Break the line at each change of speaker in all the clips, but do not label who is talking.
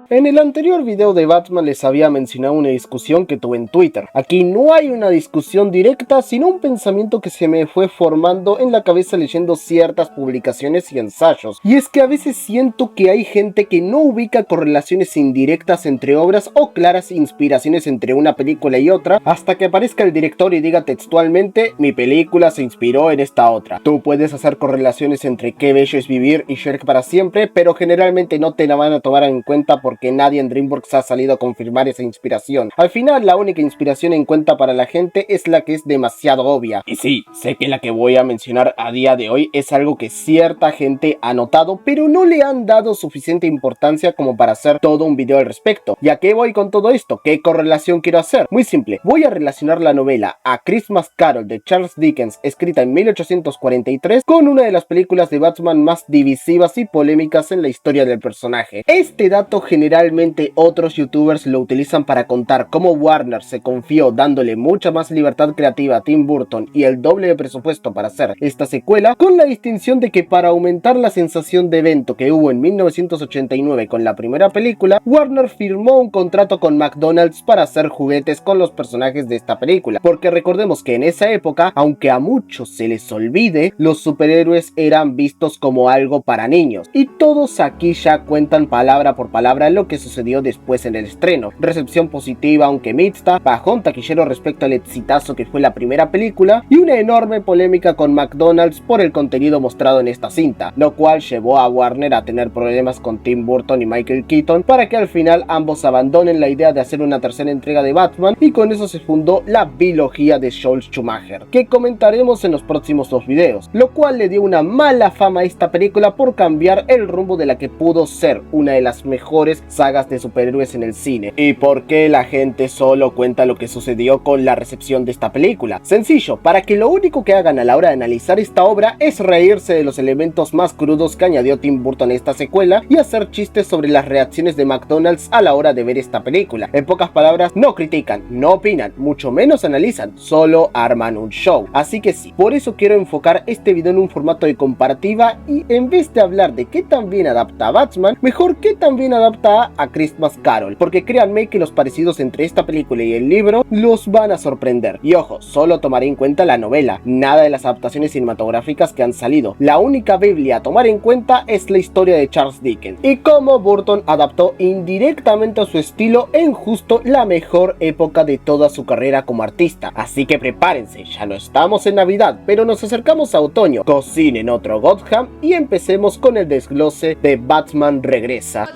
En el anterior video de Batman les había mencionado una discusión que tuve en Twitter. Aquí no hay una discusión directa, sino un pensamiento que se me fue formando en la cabeza leyendo ciertas publicaciones y ensayos. Y es que a veces siento que hay gente que no ubica correlaciones indirectas entre obras o claras inspiraciones entre una película y otra, hasta que aparezca el director y diga textualmente: mi película se inspiró en esta otra. Tú puedes hacer correlaciones entre Qué bello es vivir y Shrek para siempre, pero generalmente no te la van a tomar en cuenta porque nadie en DreamWorks ha salido a confirmar esa inspiración. Al final, la única inspiración en cuenta para la gente es la que es demasiado obvia. Y sí, sé que la que voy a mencionar a día de hoy es algo que cierta gente ha notado, pero no le han dado suficiente importancia como para hacer todo un video al respecto. ¿Y a qué voy con todo esto? ¿Qué correlación quiero hacer? Muy simple, voy a relacionar la novela A Christmas Carol de Charles Dickens, escrita en 1843, con una de las películas de Batman más divisivas y polémicas en la historia del personaje. Este dato generalmente otros youtubers lo utilizan para contar cómo Warner se confió dándole mucha más libertad creativa a Tim Burton y el doble de presupuesto para hacer esta secuela, con la distinción de que para aumentar la sensación de evento que hubo en 1989 con la primera película, Warner firmó un contrato con McDonald's para hacer juguetes con los personajes de esta película, porque recordemos que en esa época, aunque a muchos se les olvide, los superhéroes eran vistos como algo para niños, y todos aquí ya cuentan palabra por palabra lo que sucedió después en el estreno: recepción positiva aunque mixta, bajón taquillero respecto al exitazo que fue la primera película, y una enorme polémica con McDonald's por el contenido mostrado en esta cinta, lo cual llevó a Warner a tener problemas con Tim Burton y Michael Keaton para que al final ambos abandonen la idea de hacer una tercera entrega de Batman, y con eso se fundó la bilogía de Joel Schumacher, que comentaremos en los próximos dos videos, lo cual le dio una mala fama a esta película por cambiar el rumbo de la que pudo ser una de las mejores sagas de superhéroes en el cine. ¿Y por qué la gente solo cuenta lo que sucedió con la recepción de esta película? Sencillo, para que lo único que hagan a la hora de analizar esta obra es reírse de los elementos más crudos que añadió Tim Burton a esta secuela y hacer chistes sobre las reacciones de McDonald's a la hora de ver esta película. En pocas palabras, no critican, no opinan, mucho menos analizan, solo arman un show. Así que sí, por eso quiero enfocar este video en un formato de comparativa, y en vez de hablar de qué tan bien adapta a Batman, mejor qué tan bien adapta a Christmas Carol, porque créanme que los parecidos entre esta película y el libro los van a sorprender. Y ojo, solo tomaré en cuenta la novela, nada de las adaptaciones cinematográficas que han salido. La única biblia a tomar en cuenta es la historia de Charles Dickens y cómo Burton adaptó indirectamente a su estilo en justo la mejor época de toda su carrera como artista. Así que prepárense, ya no estamos en Navidad, pero nos acercamos a otoño. Cocinen otro Gotham y empecemos con el desglose de Batman Regresa.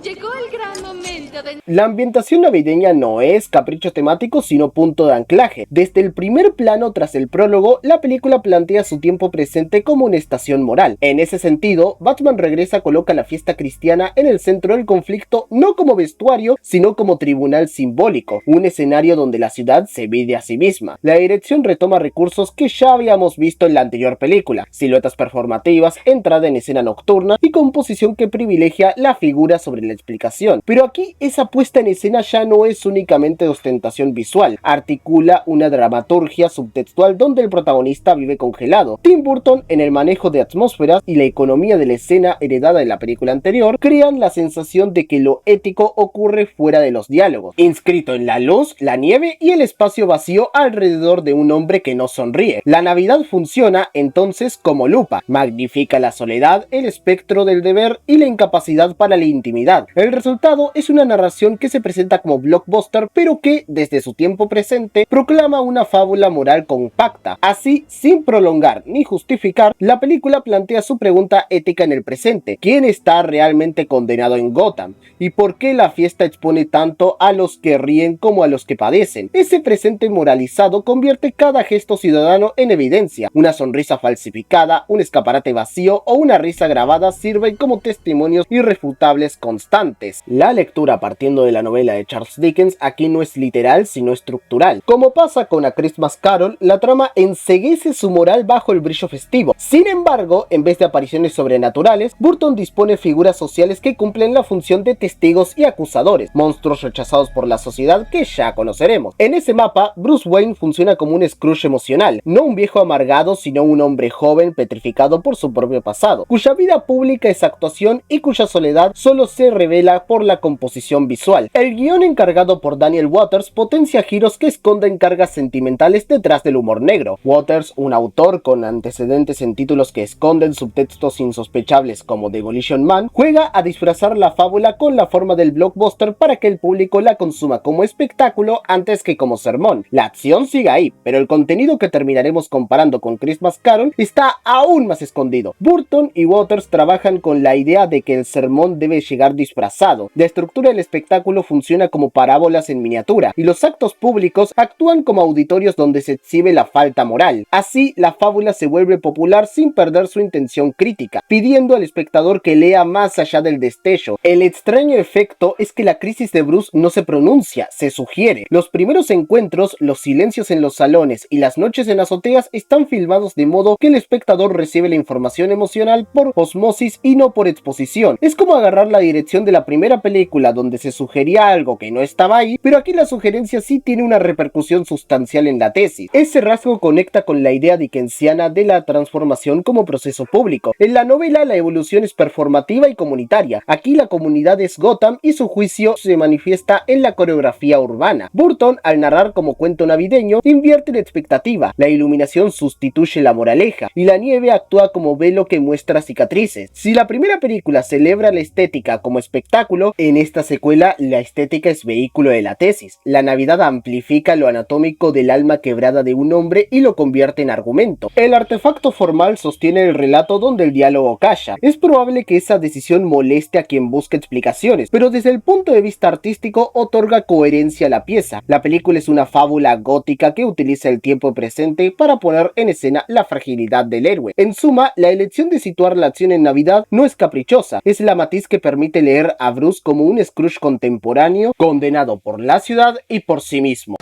Llegó el gran momento de...
La ambientación navideña no es capricho temático, sino punto de anclaje. Desde el primer plano tras el prólogo, la película plantea su tiempo presente como una estación moral. En ese sentido, Batman Regresa coloca la fiesta cristiana en el centro del conflicto, no como vestuario, sino como tribunal simbólico, un escenario donde la ciudad se mide a sí misma. La dirección retoma recursos que ya habíamos visto en la anterior película: siluetas performativas, entrada en escena nocturna y composición que privilegia la figura sobre la explicación. Pero aquí esa puesta en escena ya no es únicamente de ostentación visual, articula una dramaturgia subtextual donde el protagonista vive congelado. Tim Burton, en el manejo de atmósferas y la economía de la escena heredada de la película anterior, crean la sensación de que lo ético ocurre fuera de los diálogos, inscrito en la luz, la nieve y el espacio vacío alrededor de un hombre que no sonríe. La Navidad funciona entonces como lupa, magnifica la soledad, el espectro del deber y la incapacidad para la intimidad. El resultado es una narración que se presenta como blockbuster, pero que, desde su tiempo presente, proclama una fábula moral compacta. Así, sin prolongar ni justificar, la película plantea su pregunta ética en el presente: ¿quién está realmente condenado en Gotham? ¿Y por qué la fiesta expone tanto a los que ríen como a los que padecen? Ese presente moralizado convierte cada gesto ciudadano en evidencia. Una sonrisa falsificada, un escaparate vacío o una risa grabada sirven como testimonios irrefutables constantes. La lectura partiendo de la novela de Charles Dickens aquí no es literal sino estructural. Como pasa con A Christmas Carol, la trama enceguece su moral bajo el brillo festivo. Sin embargo, en vez de apariciones sobrenaturales, Burton dispone figuras sociales que cumplen la función de testigos y acusadores, monstruos rechazados por la sociedad que ya conoceremos. En ese mapa, Bruce Wayne funciona como un Scrooge emocional, no un viejo amargado sino un hombre joven petrificado por su propio pasado, cuya vida pública es actuación y cuya soledad solo se revela por la composición visual. El guión encargado por Daniel Waters potencia giros que esconden cargas sentimentales detrás del humor negro. Waters, un autor con antecedentes en títulos que esconden subtextos insospechables como Demolition Man, juega a disfrazar la fábula con la forma del blockbuster para que el público la consuma como espectáculo antes que como sermón. La acción sigue ahí, pero el contenido que terminaremos comparando con Christmas Carol está aún más escondido. Burton y Waters trabajan con la idea de que el sermón debe llegar disfrazado. La estructura del espectáculo funciona como parábolas en miniatura, y los actos públicos actúan como auditorios donde se exhibe la falta moral. Así, la fábula se vuelve popular sin perder su intención crítica, pidiendo al espectador que lea más allá del destello. El extraño efecto es que la crisis de Bruce no se pronuncia, se sugiere. Los primeros encuentros, los silencios en los salones y las noches en azoteas están filmados de modo que el espectador recibe la información emocional por osmosis y no por exposición. Es como agarrar la dirección de la primera película donde se sugería algo que no estaba ahí, pero aquí la sugerencia sí tiene una repercusión sustancial en la tesis. Ese rasgo conecta con la idea dickensiana de la transformación como proceso público. En la novela la evolución es performativa y comunitaria. Aquí la comunidad es Gotham y su juicio se manifiesta en la coreografía urbana. Burton, al narrar como cuento navideño, invierte la expectativa. La iluminación sustituye la moraleja y la nieve actúa como velo que muestra cicatrices. Si la primera película celebra la estética como espectáculo, en esta secuela la estética es vehículo de la tesis. La Navidad amplifica lo anatómico del alma quebrada de un hombre y lo convierte en argumento. El artefacto formal sostiene el relato donde el diálogo calla. Es probable que esa decisión moleste a quien busque explicaciones, pero desde el punto de vista artístico otorga coherencia a la pieza. La película es una fábula gótica que utiliza el tiempo presente para poner en escena la fragilidad del héroe. En suma, la elección de situar la acción en Navidad no es caprichosa, es la matiz que permite leer a Bruce como un Scrooge contemporáneo, condenado por la ciudad y por sí mismo.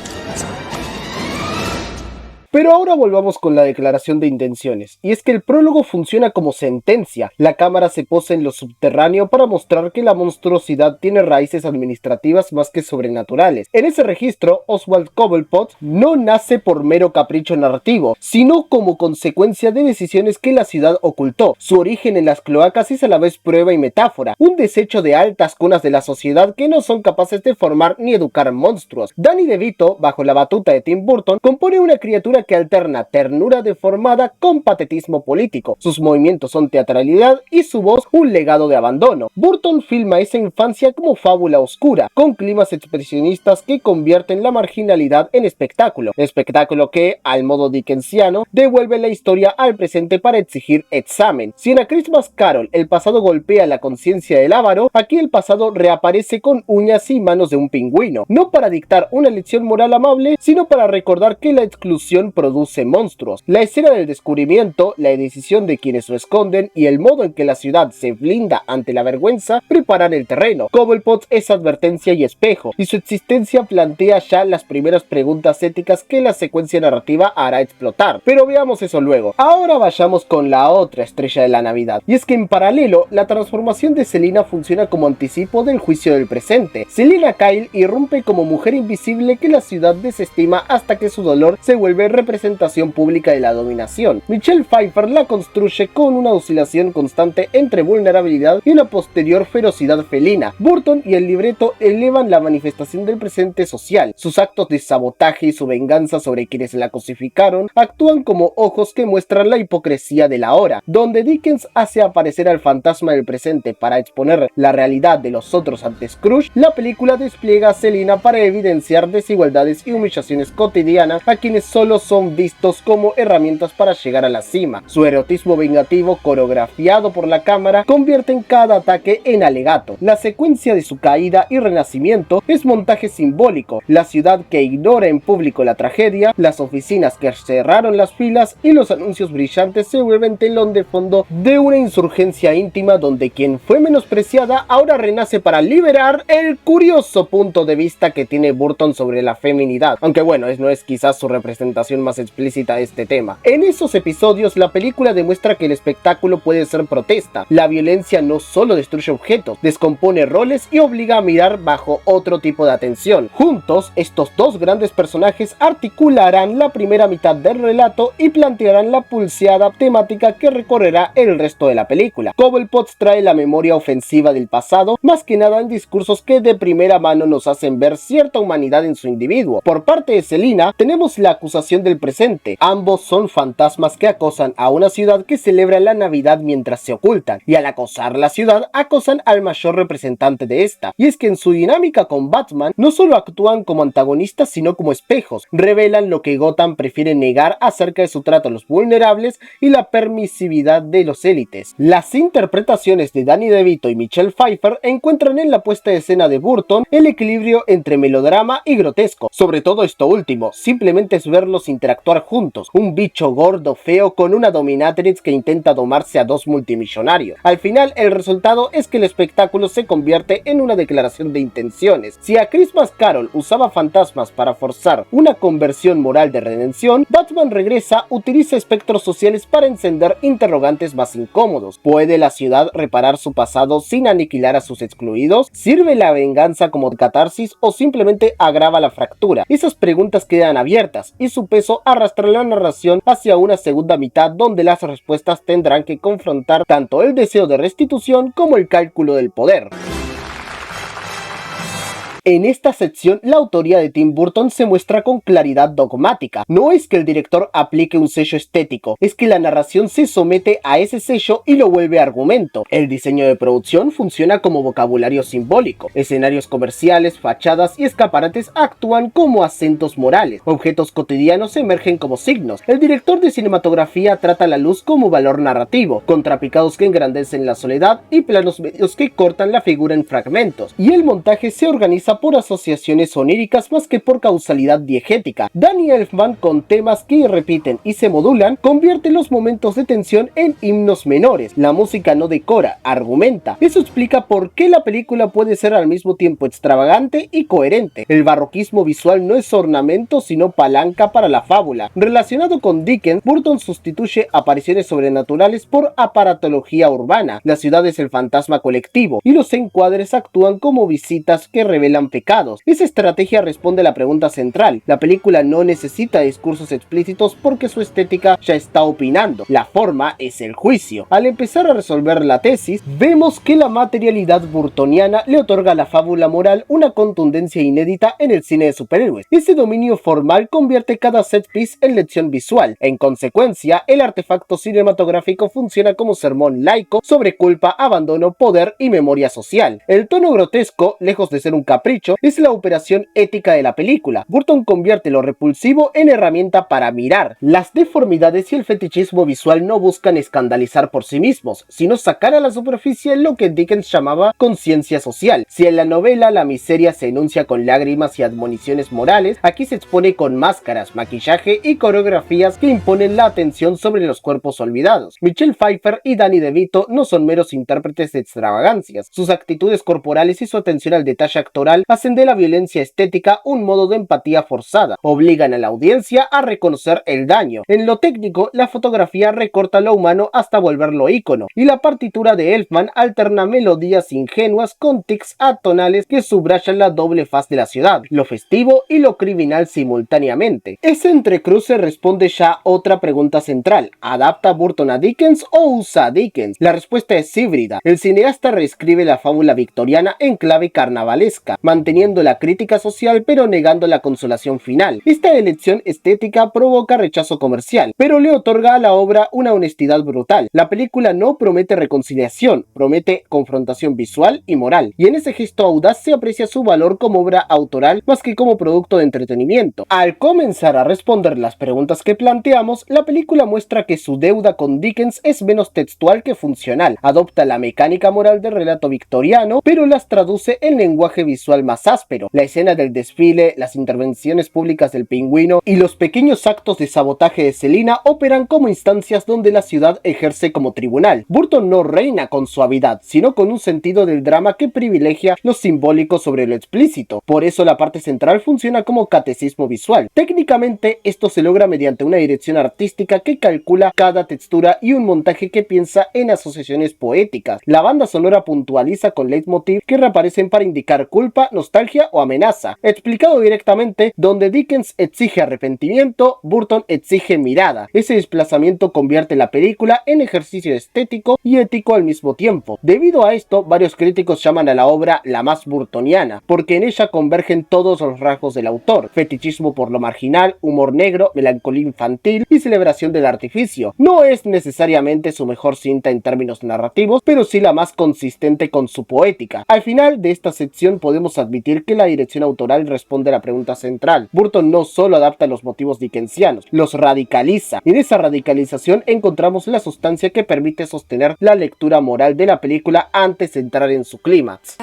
Pero ahora volvamos con la declaración de intenciones, y es que el prólogo funciona como sentencia. La cámara se posa en lo subterráneo para mostrar que la monstruosidad tiene raíces administrativas más que sobrenaturales. En ese registro, Oswald Cobblepot no nace por mero capricho narrativo, sino como consecuencia de decisiones que la ciudad ocultó. Su origen en las cloacas es a la vez prueba y metáfora, un desecho de altas cunas de la sociedad que no son capaces de formar ni educar monstruos. Danny DeVito, bajo la batuta de Tim Burton, compone una criatura que alterna ternura deformada con patetismo político. Sus movimientos son teatralidad y su voz un legado de abandono. Burton filma esa infancia como fábula oscura, con climas expresionistas que convierten la marginalidad en espectáculo. Espectáculo que, al modo dickensiano, devuelve la historia al presente para exigir examen. Si en A Christmas Carol el pasado golpea la conciencia del avaro, aquí el pasado reaparece con uñas y manos de un pingüino, no para dictar una lección moral amable, sino para recordar que la exclusión produce monstruos. La escena del descubrimiento, la decisión de quienes lo esconden y el modo en que la ciudad se blinda ante la vergüenza preparan el terreno. Cobblepot es advertencia y espejo, y su existencia plantea ya las primeras preguntas éticas que la secuencia narrativa hará explotar. Pero veamos eso luego. Ahora vayamos con la otra estrella de la Navidad, y es que en paralelo, la transformación de Selina funciona como anticipo del juicio del presente. Selina Kyle irrumpe como mujer invisible que la ciudad desestima hasta que su dolor se vuelve representación pública de la dominación. Michelle Pfeiffer la construye con una oscilación constante entre vulnerabilidad y una posterior ferocidad felina. Burton y el libreto elevan la manifestación del presente social. Sus actos de sabotaje y su venganza sobre quienes la cosificaron actúan como ojos que muestran la hipocresía de la hora. Donde Dickens hace aparecer al fantasma del presente para exponer la realidad de los otros ante Scrooge, la película despliega a Selina para evidenciar desigualdades y humillaciones cotidianas a quienes solo son vistos como herramientas para llegar a la cima. Su erotismo vengativo, coreografiado por la cámara, convierte en cada ataque en alegato. La secuencia de su caída y renacimiento es montaje simbólico. La ciudad que ignora en público la tragedia, las oficinas que cerraron las filas y los anuncios brillantes se vuelven telón de fondo de una insurgencia íntima donde quien fue menospreciada ahora renace para liberar el curioso punto de vista que tiene Burton sobre la feminidad. Aunque bueno, no es quizás su representación atención más explícita a este tema. En esos episodios, la película demuestra que el espectáculo puede ser protesta. La violencia no solo destruye objetos, descompone roles y obliga a mirar bajo otro tipo de atención. Juntos, estos dos grandes personajes articularán la primera mitad del relato y plantearán la pulseada temática que recorrerá el resto de la película. Cobblepot trae la memoria ofensiva del pasado, más que nada en discursos que de primera mano nos hacen ver cierta humanidad en su individuo. Por parte de Selina, tenemos la acusación del presente. Ambos son fantasmas que acosan a una ciudad que celebra la Navidad mientras se ocultan, y al acosar la ciudad, acosan al mayor representante de esta. Y es que en su dinámica con Batman, no solo actúan como antagonistas, sino como espejos. Revelan lo que Gotham prefiere negar acerca de su trato a los vulnerables y la permisividad de los élites. Las interpretaciones de Danny DeVito y Michelle Pfeiffer encuentran en la puesta de escena de Burton el equilibrio entre melodrama y grotesco. Sobre todo esto último, simplemente es verlos interactuar juntos. Un bicho gordo feo con una dominatrix que intenta domarse a dos multimillonarios. Al final, el resultado es que el espectáculo se convierte en una declaración de intenciones. Si a Christmas Carol usaba fantasmas para forzar una conversión moral de redención, Batman Regresa utiliza espectros sociales para encender interrogantes más incómodos. ¿Puede la ciudad reparar su pasado sin aniquilar a sus excluidos? ¿Sirve la venganza como catarsis o simplemente agrava la fractura? Esas preguntas quedan abiertas y su peso arrastra la narración hacia una segunda mitad donde las respuestas tendrán que confrontar tanto el deseo de restitución como el cálculo del poder. En esta sección, la autoría de Tim Burton se muestra con claridad dogmática. No es que el director aplique un sello estético, es que la narración se somete a ese sello y lo vuelve argumento. El diseño de producción funciona como vocabulario simbólico. Escenarios comerciales, fachadas y escaparates actúan como acentos morales. Objetos cotidianos emergen como signos. El director de cinematografía trata la luz como valor narrativo, contrapicados que engrandecen la soledad y planos medios que cortan la figura en fragmentos. Y el montaje se organiza por asociaciones oníricas más que por causalidad diegética. Danny Elfman, con temas que repiten y se modulan, convierte los momentos de tensión en himnos menores. La música no decora, argumenta. Eso explica por qué la película puede ser al mismo tiempo extravagante y coherente. El barroquismo visual no es ornamento sino palanca para la fábula. Relacionado con Dickens, Burton sustituye apariciones sobrenaturales por aparatología urbana. La ciudad es el fantasma colectivo y los encuadres actúan como visitas que revelan pecados. Esa estrategia responde a la pregunta central. La película no necesita discursos explícitos porque su estética ya está opinando. La forma es el juicio. Al empezar a resolver la tesis, vemos que la materialidad burtoniana le otorga a la fábula moral una contundencia inédita en el cine de superhéroes. Ese dominio formal convierte cada set piece en lección visual. En consecuencia, el artefacto cinematográfico funciona como sermón laico sobre culpa, abandono, poder y memoria social. El tono grotesco, lejos de ser un capricho, es la operación ética de la película. Burton convierte lo repulsivo en herramienta para mirar. Las deformidades y el fetichismo visual no buscan escandalizar por sí mismos, sino sacar a la superficie lo que Dickens llamaba conciencia social. Si en la novela la miseria se enuncia con lágrimas y admoniciones morales, aquí se expone con máscaras, maquillaje y coreografías que imponen la atención sobre los cuerpos olvidados. Michelle Pfeiffer y Danny DeVito no son meros intérpretes de extravagancias. Sus actitudes corporales y su atención al detalle actoral hacen de la violencia estética un modo de empatía forzada, obligan a la audiencia a reconocer el daño. En lo técnico, la fotografía recorta lo humano hasta volverlo ícono, y la partitura de Elfman alterna melodías ingenuas con tics atonales que subrayan la doble faz de la ciudad, lo festivo y lo criminal simultáneamente. Ese entrecruce responde ya otra pregunta central: ¿adapta Burton a Dickens o usa a Dickens? La respuesta es híbrida. El cineasta reescribe la fábula victoriana en clave carnavalesca, manteniendo la crítica social pero negando la consolación final. Esta elección estética provoca rechazo comercial, pero le otorga a la obra una honestidad brutal. La película no promete reconciliación, promete confrontación visual y moral, y en ese gesto audaz se aprecia su valor como obra autoral más que como producto de entretenimiento. Al comenzar a responder las preguntas que planteamos, la película muestra que su deuda con Dickens es menos textual que funcional. Adopta la mecánica moral del relato victoriano, pero las traduce en lenguaje visual visual más áspero. La escena del desfile, las intervenciones públicas del Pingüino y los pequeños actos de sabotaje de Selina operan como instancias donde la ciudad ejerce como tribunal. Burton no reina con suavidad, sino con un sentido del drama que privilegia lo simbólico sobre lo explícito. Por eso la parte central funciona como catecismo visual. Técnicamente, esto se logra mediante una dirección artística que calcula cada textura y un montaje que piensa en asociaciones poéticas. La banda sonora puntualiza con leitmotiv que reaparecen para indicar culpa, nostalgia o amenaza. Explicado directamente, donde Dickens exige arrepentimiento, Burton exige mirada. Ese desplazamiento convierte la película en ejercicio estético y ético al mismo tiempo. Debido a esto, varios críticos llaman a la obra la más burtoniana, porque en ella convergen todos los rasgos del autor: fetichismo por lo marginal, humor negro, melancolía infantil y celebración del artificio. No es necesariamente su mejor cinta en términos narrativos, pero sí la más consistente con su poética. Al final de esta sección podemos admitir que la dirección autoral responde a la pregunta central. Burton no solo adapta los motivos dickensianos, los radicaliza. En esa radicalización encontramos la sustancia que permite sostener la lectura moral de la película antes de entrar en su clímax.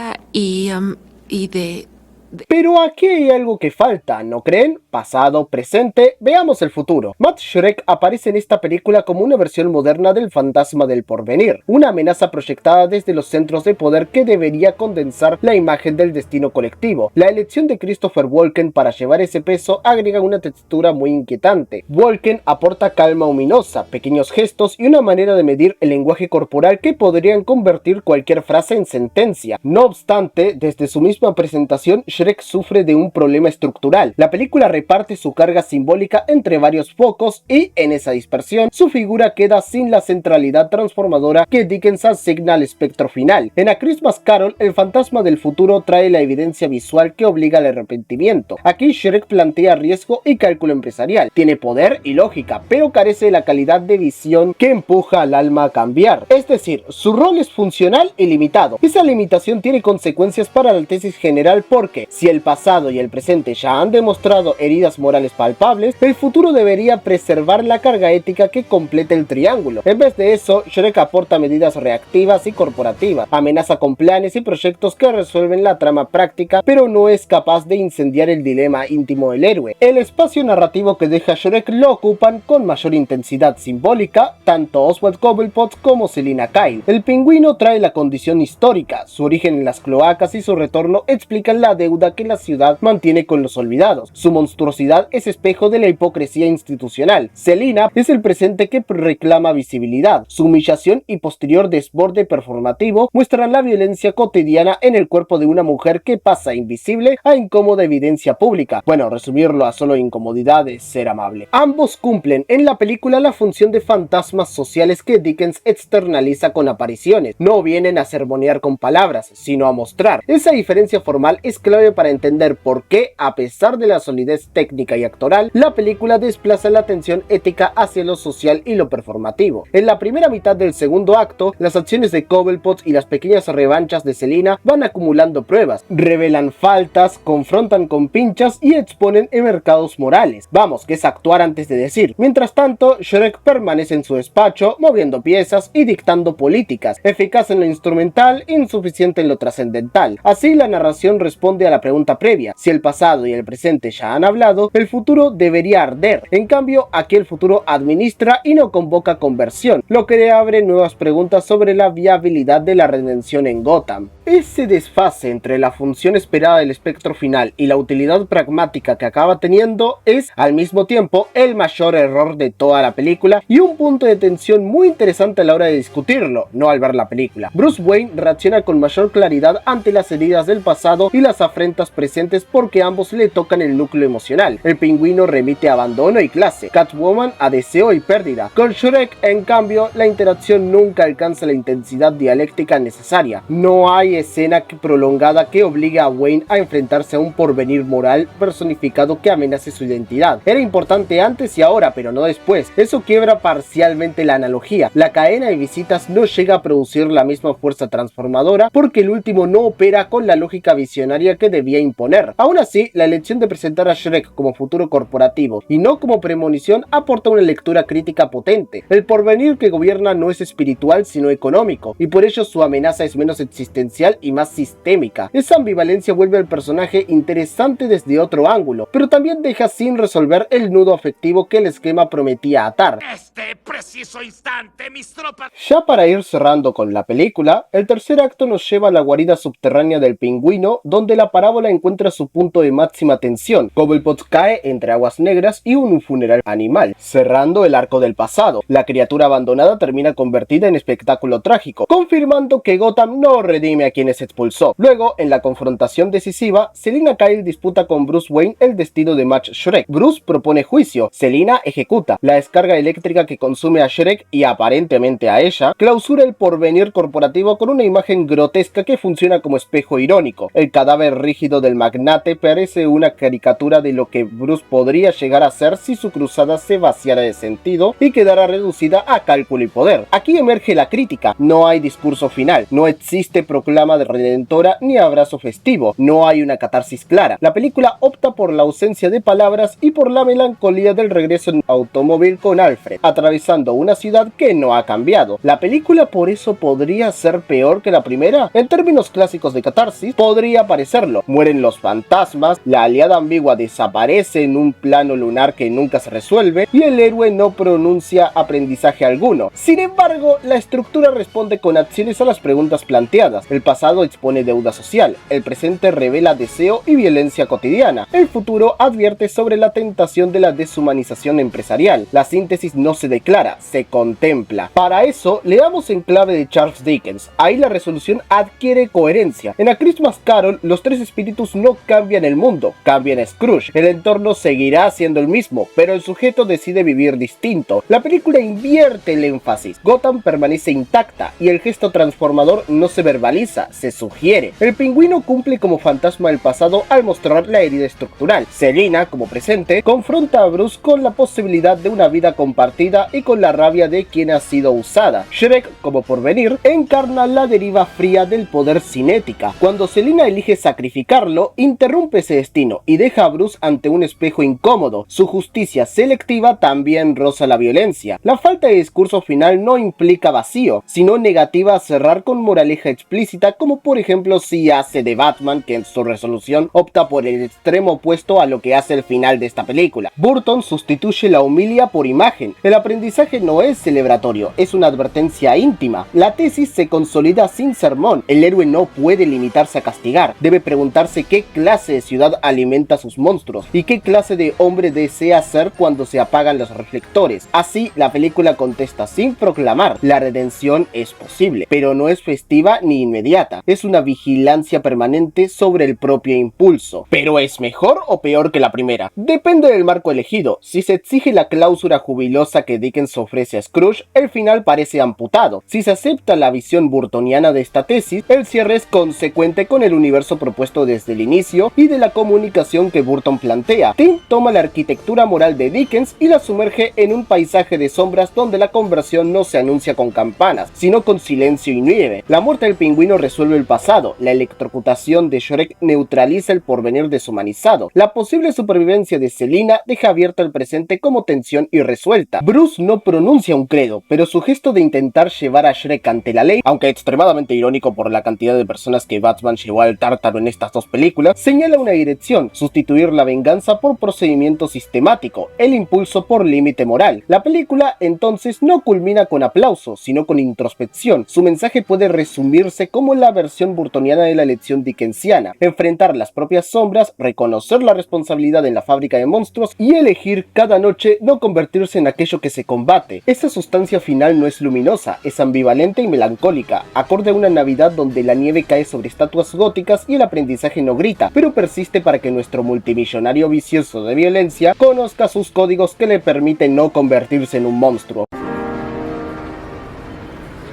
Pero aquí hay algo que falta, ¿no creen? Pasado, presente, veamos el futuro. Matt Shrek aparece en esta película como una versión moderna del fantasma del porvenir, una amenaza proyectada desde los centros de poder que debería condensar la imagen del destino colectivo. La elección de Christopher Walken para llevar ese peso agrega una textura muy inquietante. Walken aporta calma ominosa, pequeños gestos y una manera de medir el lenguaje corporal que podrían convertir cualquier frase en sentencia. No obstante, desde su misma presentación, Shrek sufre de un problema estructural. La película reparte su carga simbólica entre varios focos y, en esa dispersión, su figura queda sin la centralidad transformadora que Dickens asigna al espectro final. En A Christmas Carol, el fantasma del futuro trae la evidencia visual que obliga al arrepentimiento. Aquí Shrek plantea riesgo y cálculo empresarial. Tiene poder y lógica, pero carece de la calidad de visión que empuja al alma a cambiar. Es decir, su rol es funcional y limitado. Esa limitación tiene consecuencias para la tesis general porque, si el pasado y el presente ya han demostrado heridas morales palpables, el futuro debería preservar la carga ética que completa el triángulo. En vez de eso, Shrek aporta medidas reactivas y corporativas, amenaza con planes y proyectos que resuelven la trama práctica, pero no es capaz de incendiar el dilema íntimo del héroe. El espacio narrativo que deja Shrek lo ocupan con mayor intensidad simbólica tanto Oswald Cobblepot como Selina Kyle. El Pingüino trae la condición histórica, su origen en las cloacas y su retorno explican la deuda que la ciudad mantiene con los olvidados. Su monstruosidad es espejo de la hipocresía institucional. Selina es el presente que reclama visibilidad. Su humillación y posterior desborde performativo muestran la violencia cotidiana en el cuerpo de una mujer que pasa invisible a incómoda evidencia pública. Bueno, resumirlo a solo incomodidad es ser amable. Ambos cumplen en la película la función de fantasmas sociales que Dickens externaliza con apariciones. No vienen a sermonear con palabras, sino a mostrar. Esa diferencia formal es clave para entender por qué, a pesar de la solidez técnica y actoral, la película desplaza la atención ética hacia lo social y lo performativo. En la primera mitad del segundo acto, las acciones de Cobblepot y las pequeñas revanchas de Selina van acumulando pruebas, revelan faltas, confrontan con pinchas y exponen mercados morales. Vamos, que es actuar antes de decir. Mientras tanto, Shrek permanece en su despacho, moviendo piezas y dictando políticas, eficaz en lo instrumental, insuficiente en lo trascendental. Así, la narración responde a la pregunta previa: si el pasado y el presente ya han hablado, el futuro debería arder. En cambio, aquí el futuro administra y no convoca conversión, lo que abre nuevas preguntas sobre la viabilidad de la redención en Gotham. Ese desfase entre la función esperada del espectro final y la utilidad pragmática que acaba teniendo es, al mismo tiempo, el mayor error de toda la película y un punto de tensión muy interesante a la hora de discutirlo, no al ver la película. Bruce Wayne reacciona con mayor claridad ante las heridas del pasado y las afrentas presentes porque ambos le tocan el núcleo emocional. El Pingüino remite a abandono y clase, Catwoman a deseo y pérdida. Con Shrek, en cambio, la interacción nunca alcanza la intensidad dialéctica necesaria. No hay escena prolongada que obligue a Wayne a enfrentarse a un porvenir moral personificado que amenace su identidad. Era importante antes y ahora, pero no después. Eso quiebra parcialmente la analogía. La cadena de visitas no llega a producir la misma fuerza transformadora porque el último no opera con la lógica visionaria que debía imponer. Aún así, la elección de presentar a Shrek como futuro corporativo y no como premonición aporta una lectura crítica potente. El porvenir que gobierna no es espiritual sino económico, y por ello su amenaza es menos existencial y más sistémica. Esa ambivalencia vuelve al personaje interesante desde otro ángulo, pero también deja sin resolver el nudo afectivo que el esquema prometía atar.
Este preciso instante, mis tropas...
Ya para ir cerrando con la película, el tercer acto nos lleva a la guarida subterránea del pingüino, donde la parábola encuentra su punto de máxima tensión. Cobblepot cae entre aguas negras y un funeral animal, cerrando el arco del pasado. La criatura abandonada termina convertida en espectáculo trágico, confirmando que Gotham no redime a quienes expulsó. Luego, en la confrontación decisiva, Selina Kyle disputa con Bruce Wayne el destino de Max Shreck. Bruce propone juicio, Selina ejecuta. La descarga eléctrica que consume a Shreck y aparentemente a ella, clausura el porvenir corporativo con una imagen grotesca que funciona como espejo irónico. El cadáver rígido del magnate parece una caricatura de lo que Bruce podría llegar a ser si su cruzada se vaciara de sentido y quedara reducida a cálculo y poder. Aquí emerge la crítica, no hay discurso final, no existe proclama de redentora ni abrazo festivo, no hay una catarsis clara. La película opta por la ausencia de palabras y por la melancolía del regreso en automóvil con Alfred, atravesando una ciudad que no ha cambiado. La película por eso podría ser peor que la primera. En términos clásicos de catarsis, podría parecerlo. Mueren los fantasmas, la aliada ambigua desaparece en un plano lunar que nunca se resuelve y el héroe no pronuncia aprendizaje alguno. Sin embargo, la estructura responde con acciones a las preguntas planteadas. El pasado expone deuda social, el presente revela deseo y violencia cotidiana, el futuro advierte sobre la tentación de la deshumanización empresarial. La síntesis no se declara, se contempla. Para eso, leamos en clave de Charles Dickens. Ahí la resolución adquiere coherencia. En A Christmas Carol, los tres espíritus no cambian el mundo, cambian a Scrooge. El entorno seguirá siendo el mismo, pero el sujeto decide vivir distinto. La película invierte el énfasis. Gotham permanece intacta y el gesto transformador no se verbaliza, se sugiere. El pingüino cumple como fantasma del pasado al mostrar la herida estructural. Selina, como presente, confronta a Bruce con la posibilidad de una vida compartida y con la rabia de quien ha sido usada. Shrek, como porvenir, encarna la deriva fría del poder cinética. Cuando Selina elige sacrificarlo, interrumpe ese destino y deja a Bruce ante un espejo incómodo. Su justicia selectiva también roza la violencia. La falta de discurso final no implica vacío, sino negativa a cerrar con moraleja explícita, como por ejemplo si hace de Batman, que en su resolución opta por el extremo opuesto a lo que hace el final de esta película. Burton sustituye la humilia por imagen. El aprendizaje no es celebratorio, es una advertencia íntima. La tesis se consolida sin sermón. El héroe no puede limitarse a castigar, debe preguntarse qué clase de ciudad alimenta sus monstruos y qué clase de hombre desea ser cuando se apagan los reflectores. Así, la película contesta sin proclamar: la redención es posible, pero no es festiva ni inmediata, es una vigilancia permanente sobre el propio impulso. ¿Pero es mejor o peor que la primera? Depende del marco elegido. Si se exige la cláusula jubilosa que Dickens ofrece a Scrooge, el final parece amputado. Si se acepta la visión burtoniana de esta tesis, el cierre es consecuente con el universo propuesto desde el inicio y de la comunicación que Burton plantea. Tim toma la arquitectura moral de Dickens y la sumerge en un paisaje de sombras donde la conversión no se anuncia con campanas, sino con silencio y nieve. La muerte del pingüino resuelve el pasado, la electrocutación de Shrek neutraliza el porvenir deshumanizado, la posible supervivencia de Selina deja abierta el presente como tensión irresuelta. Bruce no pronuncia un credo, pero su gesto de intentar llevar a Shrek ante la ley, aunque extremadamente irónico por la cantidad de personas que Batman llevó al tártaro en estas dos películas, señala una dirección: sustituir la venganza por procedimiento sistemático, el impulso por límite moral. La película entonces no culmina con aplausos, sino con introspección. Su mensaje puede resumirse como la versión burtoniana de la lección dickensiana: enfrentar las propias sombras, reconocer la responsabilidad en la fábrica de monstruos y elegir cada noche no convertirse en aquello que se combate. Esa sustancia final no es luminosa, es ambivalente y melancólica, acorde a una Navidad donde la nieve cae sobre estatuas góticas y el aprendizaje no grita, pero persiste para que nuestro multimillonario vicioso de violencia conozca sus códigos que le permiten no convertirse en un monstruo.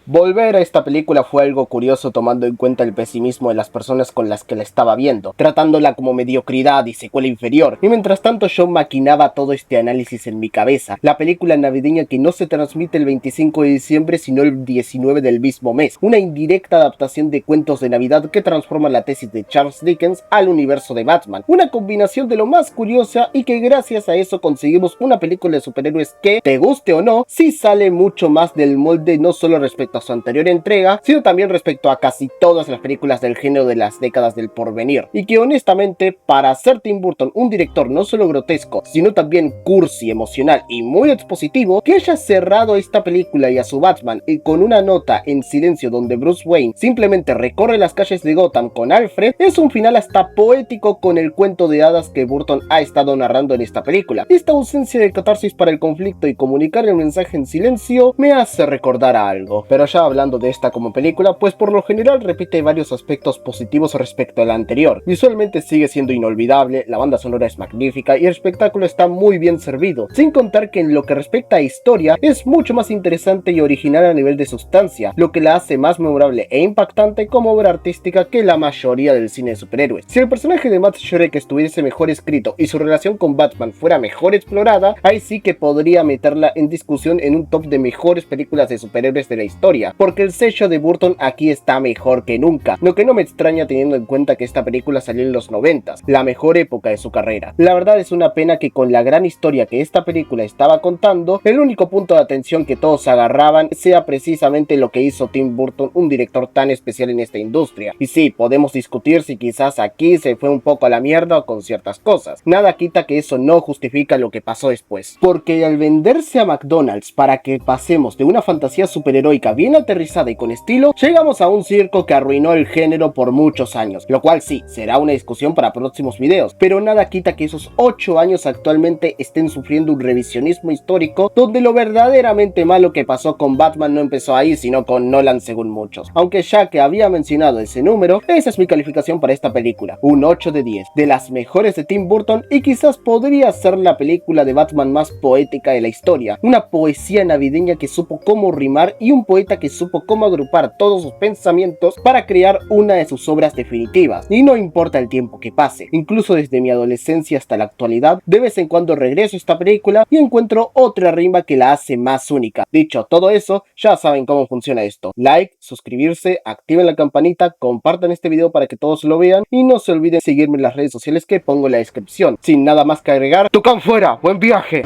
Volver a esta película fue algo curioso tomando en cuenta el pesimismo de las personas con las que la estaba viendo, tratándola como mediocridad y secuela inferior, y mientras tanto yo maquinaba todo este análisis en mi cabeza, la película navideña que no se transmite el 25 de diciembre sino el 19 del mismo mes, una indirecta adaptación de cuentos de Navidad que transforma la tesis de Charles Dickens al universo de Batman, una combinación de lo más curiosa y que gracias a eso conseguimos una película de superhéroes que, te guste o no, sí sale mucho más del molde no solo respecto a su anterior entrega, sino también respecto a casi todas las películas del género de las décadas del porvenir, y que honestamente, para ser Tim Burton un director no solo grotesco, sino también cursi, emocional y muy expositivo, que haya cerrado esta película y a su Batman y con una nota en silencio donde Bruce Wayne simplemente recorre las calles de Gotham con Alfred, es un final hasta poético con el cuento de hadas que Burton ha estado narrando en esta película. Esta ausencia de catarsis para el conflicto y comunicar el mensaje en silencio me hace recordar a algo, pero ya hablando de esta como película, pues por lo general repite varios aspectos positivos respecto a la anterior. Visualmente sigue siendo inolvidable, la banda sonora es magnífica y el espectáculo está muy bien servido, sin contar que en lo que respecta a historia es mucho más interesante y original a nivel de sustancia, lo que la hace más memorable e impactante como obra artística que la mayoría del cine de superhéroes. Si el personaje de Matt Shreck estuviese mejor escrito y su relación con Batman fuera mejor explorada, ahí sí que podría meterla en discusión en un top de mejores películas de superhéroes de la historia, porque el sello de Burton aquí está mejor que nunca, lo que no me extraña teniendo en cuenta que esta película salió en los 90s, la mejor época de su carrera. La verdad es una pena que con la gran historia que esta película estaba contando, el único punto de atención que todos agarraban sea precisamente lo que hizo Tim Burton, un director tan especial en esta industria. Y sí, podemos discutir si quizás aquí se fue un poco a la mierda con ciertas cosas. Nada quita que eso no justifica lo que pasó después, porque al venderse a McDonald's para que pasemos de una fantasía superheroica bien aterrizada y con estilo, llegamos a un circo que arruinó el género por muchos años, lo cual sí, será una discusión para próximos videos, pero nada quita que esos 8 años actualmente estén sufriendo un revisionismo histórico donde lo verdaderamente malo que pasó con Batman no empezó ahí sino con Nolan según muchos, aunque ya que había mencionado ese número, esa es mi calificación para esta película, un 8 de 10, de las mejores de Tim Burton y quizás podría ser la película de Batman más poética de la historia, una poesía navideña que supo cómo rimar y un poeta que supo cómo agrupar todos sus pensamientos para crear una de sus obras definitivas, y no importa el tiempo que pase, incluso desde mi adolescencia hasta la actualidad, de vez en cuando regreso a esta película y encuentro otra rima que la hace más única. Dicho todo eso, ya saben cómo funciona esto, like, suscribirse, activen la campanita, compartan este video para que todos lo vean y no se olviden seguirme en las redes sociales que pongo en la descripción. Sin nada más que agregar, ¡Tucán fuera! ¡Buen viaje!